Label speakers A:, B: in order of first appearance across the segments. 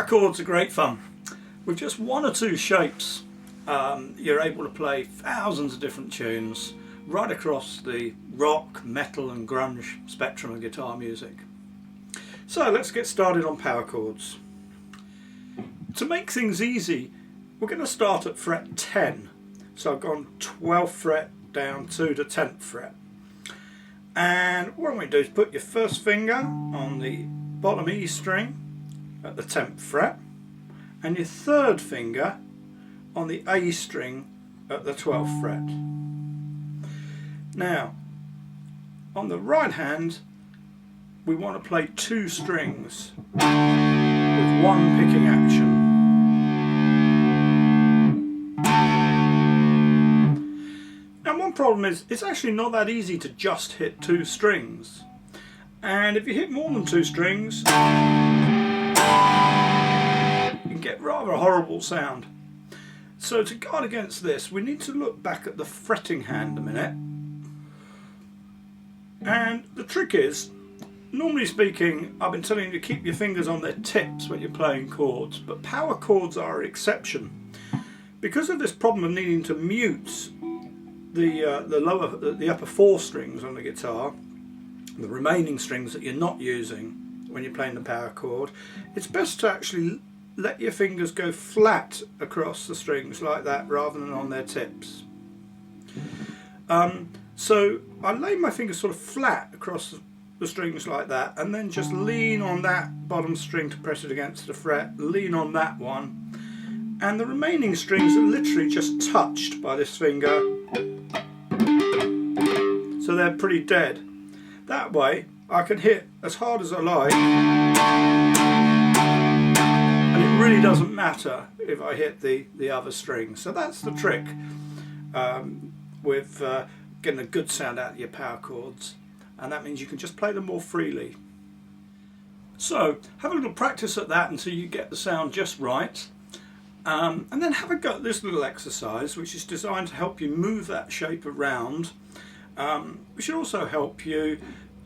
A: chords are great fun. With just one or two shapes, you're able to play thousands of different tunes right across the rock, metal and grunge spectrum of guitar music. So let's get started on power chords. To make things easy, we're going to start at fret 10. So I've gone 12th fret down to the 10th fret. And what I'm going to do is put your first finger on the bottom E string at the 10th fret and your third finger on the A string at the 12th fret. Now on the right hand we want to play two strings with one picking action. Now one problem is it's actually not that easy to just hit two strings, and if you hit more than two strings you can get rather a horrible sound. So to guard against this we need to look back at the fretting hand a minute. And the trick is, normally speaking, I've been telling you to keep your fingers on their tips when you're playing chords, but power chords are an exception. Because of this problem of needing to mute the upper four strings on the guitar, the remaining strings that you're not using when you're playing the power chord, it's best to actually let your fingers go flat across the strings like that rather than on their tips. So I lay my fingers sort of flat across the strings like that, and then just lean on that bottom string to press it against the fret, lean on that one, and the remaining strings are literally just touched by this finger, so they're pretty dead. That way I can hit as hard as I like, and it really doesn't matter if I hit the other string. So that's the trick with getting a good sound out of your power chords, and that means you can just play them more freely. So have a little practice at that until you get the sound just right, and then have a go at this little exercise which is designed to help you move that shape around, which should also help you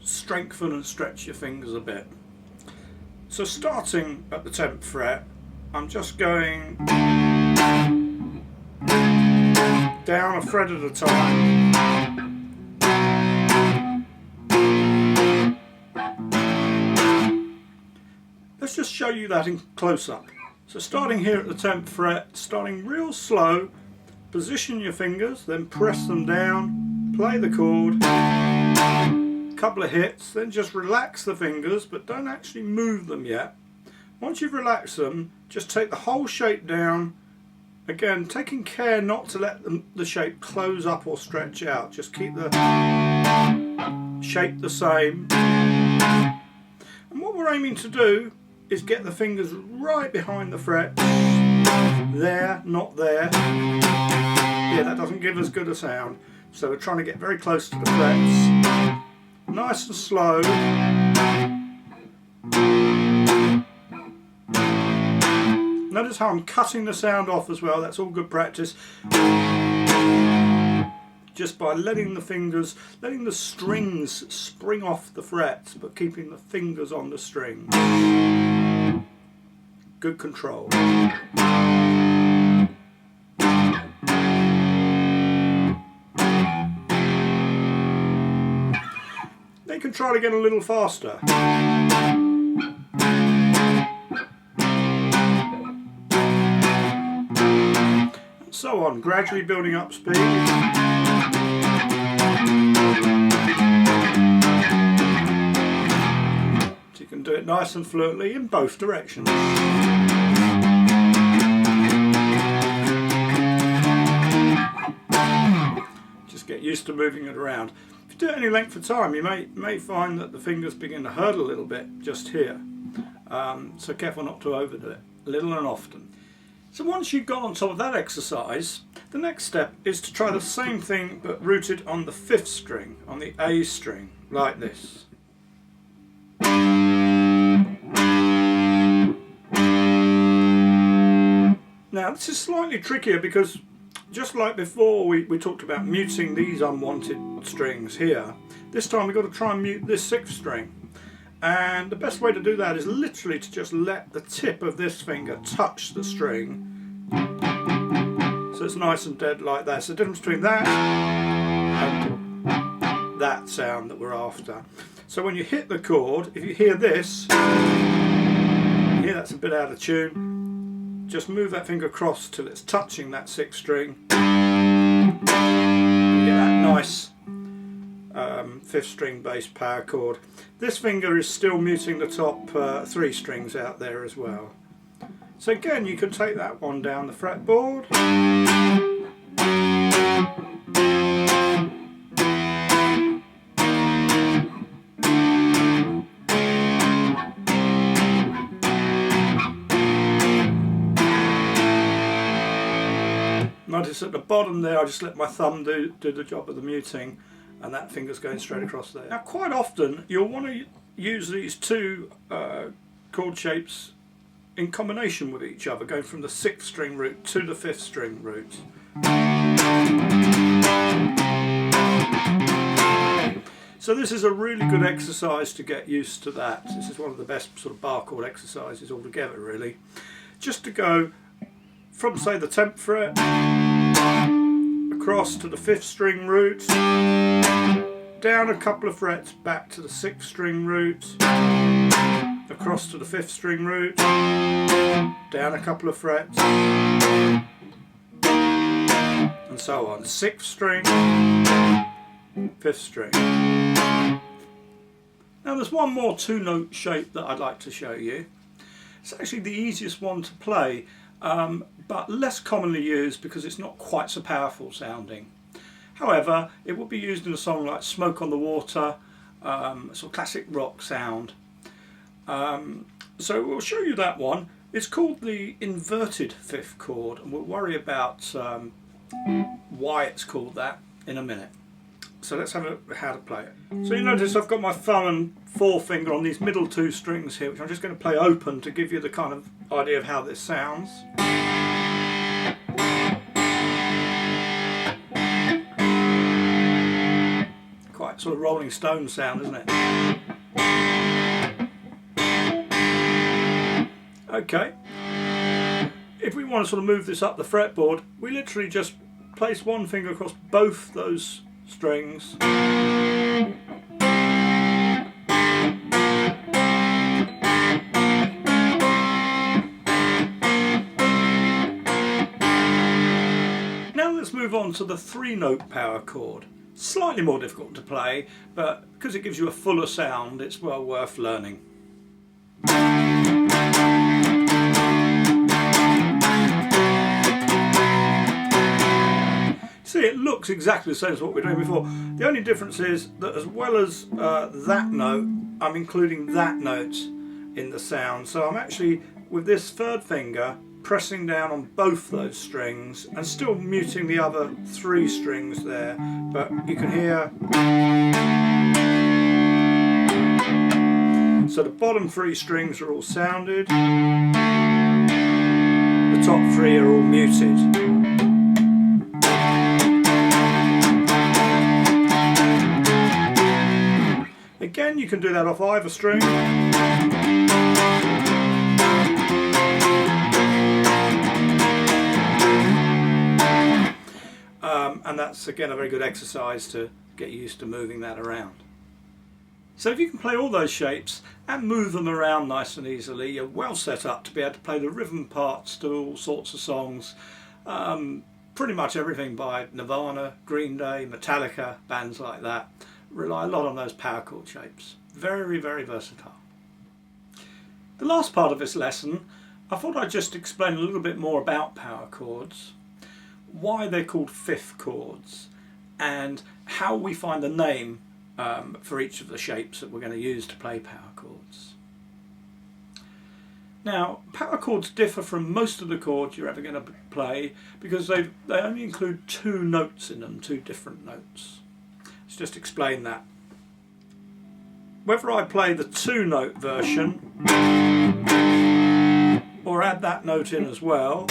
A: strengthen and stretch your fingers a bit. So starting at the 10th fret, I'm just going down a fret at a time. Let's just show you that in close-up. So starting here at the 10th fret, starting real slow, position your fingers, then press them down, play the chord, couple of hits, then just relax the fingers but don't actually move them yet. Once you've relaxed them, just take the whole shape down, again taking care not to let the shape close up or stretch out, just keep the shape the same. And what we're aiming to do is get the fingers right behind the fret, there, not there. Yeah, that doesn't give as good a sound, so we're trying to get very close to the frets, nice and slow. Notice how I'm cutting the sound off as well. That's all good practice. Just by letting the fingers, letting the strings spring off the frets, but keeping the fingers on the string. Good control. Then you can try to get a little faster. So on, gradually building up speed. So you can do it nice and fluently in both directions. Just get used to moving it around. If you do it any length of time, you may find that the fingers begin to hurt a little bit just here. So careful not to overdo it, little and often. So once you've got on top of that exercise, the next step is to try the same thing but rooted on the 5th string, on the A string, like this. Now this is slightly trickier because just like before we talked about muting these unwanted strings here, this time we've got to try and mute this 6th string. And the best way to do that is literally to just let the tip of this finger touch the string. So it's nice and dead like that. It's the difference between that and that sound that we're after. So when you hit the chord, if you hear this, you hear that's a bit out of tune, just move that finger across till it's touching that 6th string. You get that nice 5th string bass power chord. This finger is still muting the top 3 strings out there as well. So again, you can take that one down the fretboard. Notice at the bottom there, I just let my thumb do the job of the muting, and that finger's going straight across there. Now quite often you'll want to use these two chord shapes in combination with each other, going from the 6th string root to the 5th string root. So this is a really good exercise to get used to that. This is one of the best sort of bar chord exercises altogether, really. Just to go from, say, the 10th fret across to the 5th string root, down a couple of frets back to the 6th string root, across to the 5th string root, down a couple of frets, and so on. 6th string, 5th string. Now there's one more 2-note shape that I'd like to show you. It's actually the easiest one to play, but less commonly used because it's not quite so powerful sounding. However, it would be used in a song like Smoke on the Water, sort of classic rock sound. So we'll show you that one. It's called the inverted 5th chord, and we'll worry about why it's called that in a minute. So let's have a look at how to play it. So you notice I've got my thumb and forefinger on these middle 2 strings here, which I'm just going to play open to give you the kind of idea of how this sounds. Quite sort of Rolling Stones sound, isn't it? Okay. If we want to sort of move this up the fretboard, we literally just place one finger across both those strings. Now let's move on to the 3-note power chord. Slightly more difficult to play, but because it gives you a fuller sound, it's well worth learning. See, it looks exactly the same as what we were doing before. The only difference is that as well as that note, I'm including that note in the sound. So I'm actually, with this 3rd finger, pressing down on both those strings and still muting the other 3 strings there. But you can hear... So the bottom 3 strings are all sounded. The top 3 are all muted. Again, you can do that off either string. And that's again a very good exercise to get used to moving that around. So if you can play all those shapes and move them around nice and easily, you're well set up to be able to play the rhythm parts to all sorts of songs. Pretty much everything by Nirvana, Green Day, Metallica, bands like that. Rely a lot on those power chord shapes. Very, very versatile. The last part of this lesson, I thought I'd just explain a little bit more about power chords, why they're called 5th chords, and how we find the name for each of the shapes that we're going to use to play power chords. Now, power chords differ from most of the chords you're ever going to play because they only include 2 notes in them, 2 different notes. Let's just explain that. Whether I play the 2-note version or add that note in as well,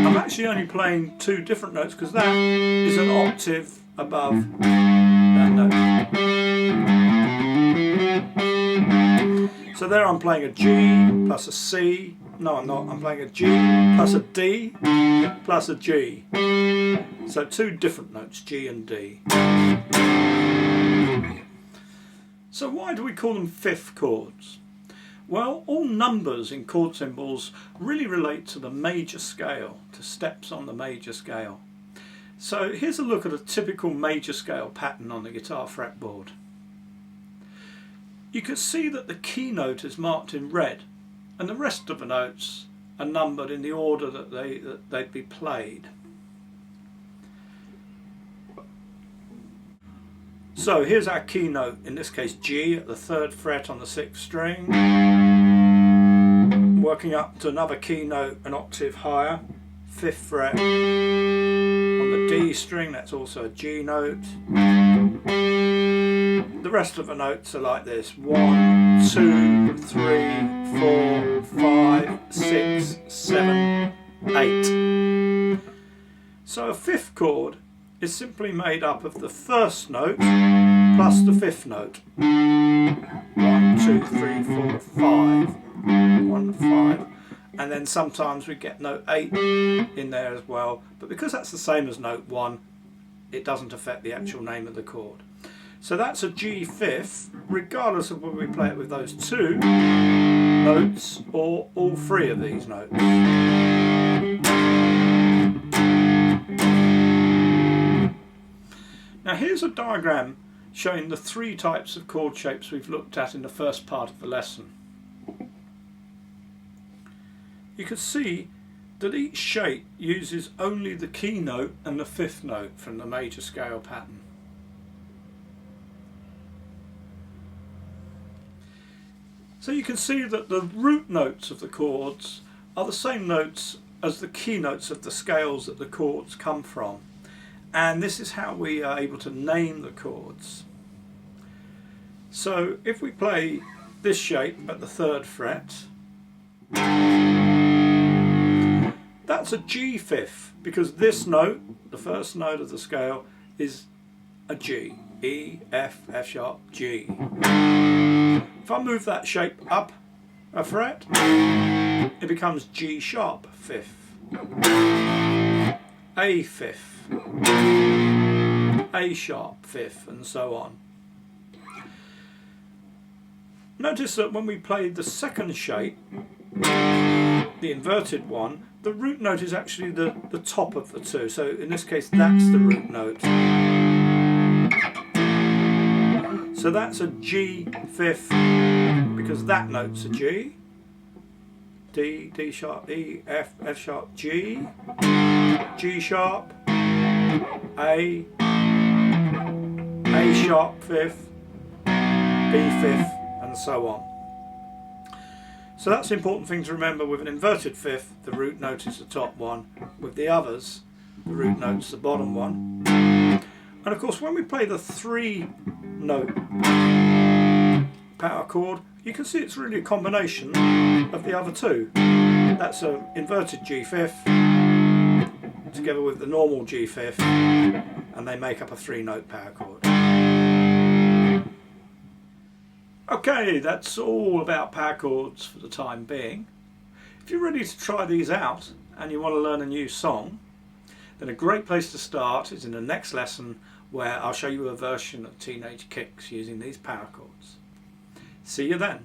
A: I'm actually only playing 2 different notes because that is an octave above that note. So there I'm playing a G plus a C. No, I'm not. I'm playing a G plus a D plus a G. So two different notes, G and D. So why do we call them fifth chords? Well, all numbers in chord symbols really relate to the major scale, to steps on the major scale. So here's a look at a typical major scale pattern on the guitar fretboard. You can see that the key note is marked in red, and the rest of the notes are numbered in the order that they'd be played. So here's our key note, in this case G at the 3rd fret on the 6th string, working up to another key note an octave higher, 5th fret on the D string, that's also a G note. The rest of the notes are like this: 1, 2, 3, 4, 5, 6, 7, 8. So a fifth chord is simply made up of the first note plus the fifth note. 1, 2, 3, 4, 5. 1, 5. And then sometimes we get note 8 in there as well. But because that's the same as note 1, it doesn't affect the actual name of the chord. So that's a G fifth, regardless of whether we play it with those two notes or all three of these notes. Now here's a diagram showing the three types of chord shapes we've looked at in the first part of the lesson. You can see that each shape uses only the key note and the fifth note from the major scale pattern. So you can see that the root notes of the chords are the same notes as the key notes of the scales that the chords come from. And this is how we are able to name the chords. So if we play this shape at the 3rd fret, that's a G fifth, because this note, the first note of the scale, is a G. E, F, F sharp, G. If I move that shape up a fret, it becomes G sharp fifth, A fifth, A sharp fifth, and so on. Notice that when we play the second shape, the inverted one, the root note is actually the top of the two. So in this case, that's the root note. So that's a G fifth, because that note's a G. D, D sharp, E, F, F sharp, G, G sharp, A sharp fifth, B fifth, and so on. So that's the important thing to remember. With an inverted fifth, the root note is the top one. With the others, the root note's the bottom one. And of course, when we play the 3-note power chord, you can see it's really a combination of the other two. That's an inverted G fifth together with the normal G fifth, and they make up a 3-note power chord. Okay, that's all about power chords for the time being. If you're ready to try these out and you want to learn a new song, then a great place to start is in the next lesson, where I'll show you a version of Teenage Kicks using these power chords. See you then.